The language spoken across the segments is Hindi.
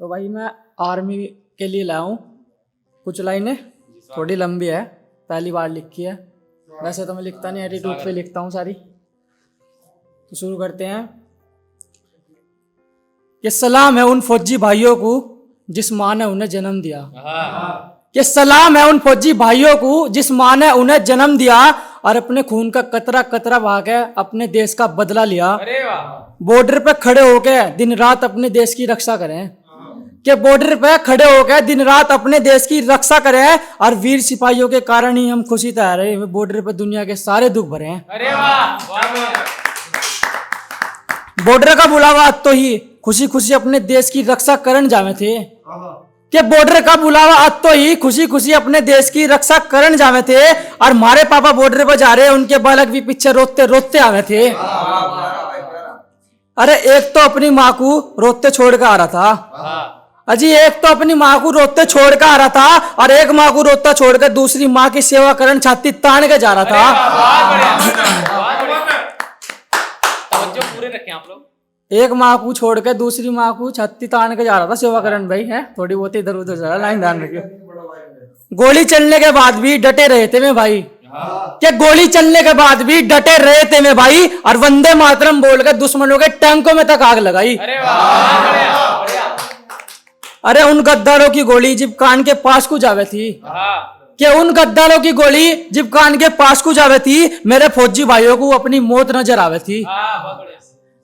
तो भाई मैं आर्मी के लिए लाया हूँ कुछ लाइनें, थोड़ी लंबी है, पहली बार लिखी है। वैसे तो मैं लिखता नहीं, एटीट्यूड पे लिखता हूँ सारी। तो शुरू करते हैं। ये सलाम है उन फौजी भाइयों को जिस माँ ने उन्हें जन्म दिया। ये सलाम है उन फौजी भाइयों को जिस माँ ने उन्हें जन्म दिया और अपने खून का कतरा कतरा बहाके अपने देश का बदला लिया। बॉर्डर पे खड़े होकर दिन रात अपने देश की रक्षा करें, कि बॉर्डर पे खड़े होकर दिन रात अपने देश की रक्षा करें और वीर सिपाहियों के कारण ही हम खुशी तैयार रहे। बॉर्डर पे दुनिया के सारे दुख भरे हैं। बॉर्डर का बुलावा तो ही खुशी खुशी अपने देश की रक्षा करन जावे थे, कि बॉर्डर का बुलावा आज तो ही खुशी खुशी अपने देश की रक्षा करन जावे थे। और हमारे पापा बॉर्डर पर जा रहे हैं, उनके बालक भी पीछे रोते रोते आवे थे। अरे एक तो अपनी माँ को रोते छोड़ कर आ रहा था अजी, एक तो अपनी माँ को रोते छोड़ कर आ रहा था और एक माँ को रोता छोड़कर दूसरी माँ की सेवा करन छाती तान के जा रहा था। पूरे रखें आप लोग। एक माँ को छोड़ के दूसरी माँ को छाती तान के जा रहा था सेवा करन भाई, है थोड़ी बहुत इधर उधर जा रहा, लाइन ध्यान रखियो। गोली चलने के बाद भी डटे रहे थे मैं भाई, कि गोली चलने के बाद भी डटे रहे थे मैं भाई, और वंदे मातरम बोल के दुश्मनों के टैंकों में तक आग लगाई। अरे उन गद्दारों की गोली जब कान के पास को जावे थी, कि उन गद्दारों की गोली जब कान के पास को जावे थी, मेरे फौजी भाइयों को अपनी मौत नजर आवे थी।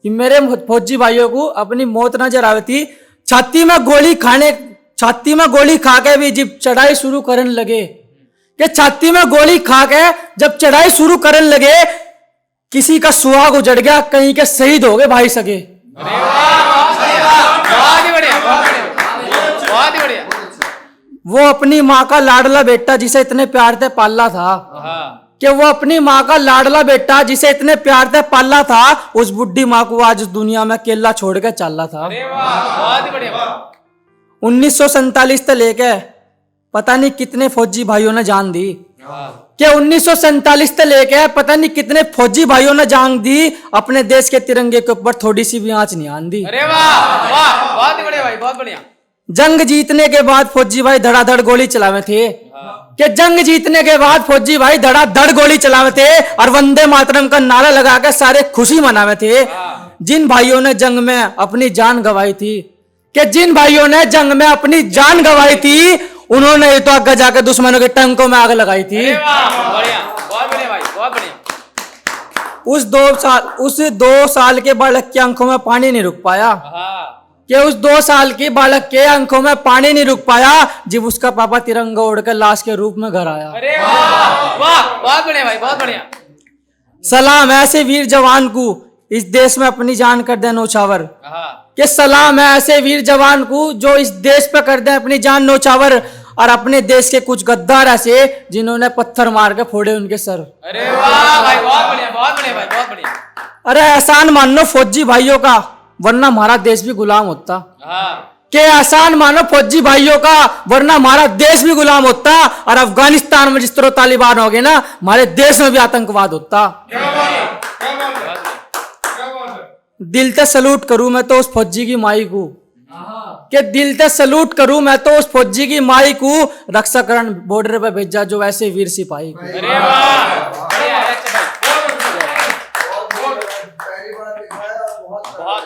मेरे फौजी भाइयों को अपनी मौत नजर आवे थी। छाती में गोली खा के भी जब चढ़ाई शुरू करने लगे, कि छाती में गोली खा के जब चढ़ाई शुरू करने लगे, किसी का सुहाग उजड़ गया, कहीं के शहीद हो गए भाई सगे। वो अपनी माँ का लाडला बेटा जिसे इतने प्यार से पाला था, कि वो अपनी माँ का लाडला बेटा जिसे इतने प्यार से पाला था, उस बुढ़ी माँ को आज दुनिया में अकेला छोड़ के चल रहा था। 1947 से लेके पता नहीं कितने फौजी भाइयों ने जान दी, कि 1947 से लेके पता नहीं कितने फौजी भाइयों ने जान दी, अपने देश के तिरंगे के ऊपर थोड़ी सी भी आंच नहीं आन दी। अरे वाह वाह, बहुत बढ़िया भाई, बहुत बढ़िया। जंग जीतने के बाद फौजी भाई धड़ाधड़ गोली चलावे थे, कि जंग जीतने के बाद फौजी भाई धड़ाधड़ गोली चलावे थे और वंदे मातरम का नारा लगा के सारे खुशी मनावे थे। जिन भाइयों ने जंग में अपनी जान गंवाई थी, कि जिन भाइयों ने जंग में अपनी जान गंवाई थी, उन्होंने तो आगे जाकर दुश्मनों के टैंकों में आग लगाई थी। बहुत बढ़िया भाई, बहुत बढ़िया। उस 2 साल के बालक की आंखों में पानी नहीं रुक पाया, कि उस 2 साल की बालक के आंखों में पानी नहीं रुक पाया जब उसका पापा तिरंगा ओढ़कर लाश के रूप में घर आया। अरे वाह वाह, बहुत बढ़िया भाई, बहुत बढ़िया। सलाम ऐसे वीर जवान को इस देश में अपनी जान कर दे नौछावर, कि सलाम है ऐसे वीर जवान को जो इस देश पे कर दे अपनी जान नौछावर, और अपने देश के कुछ गद्दार ऐसे जिन्होंने पत्थर मार के फोड़े उनके सर। अरे वाह भाई, बहुत बढ़िया, बहुत बढ़िया भाई, बहुत बढ़िया। अरे एहसान मान लो फौजी भाइयों का, वरना हमारा देश भी गुलाम होता। के एहसान मानो फौजी भाइयों का, वरना हमारा देश भी गुलाम होता, और अफगानिस्तान में जिस तरह तालिबान हो गए ना, हमारे देश में भी आतंकवाद होता। दिल से सलूट करूं मैं तो उस फौजी की माई को, कि दिल से सलूट करूं मैं तो उस फौजी की माई को, रक्षाकरण बॉर्डर पे भेजा जो ऐसे वीर सिपाही को। अरे वाह, बहुत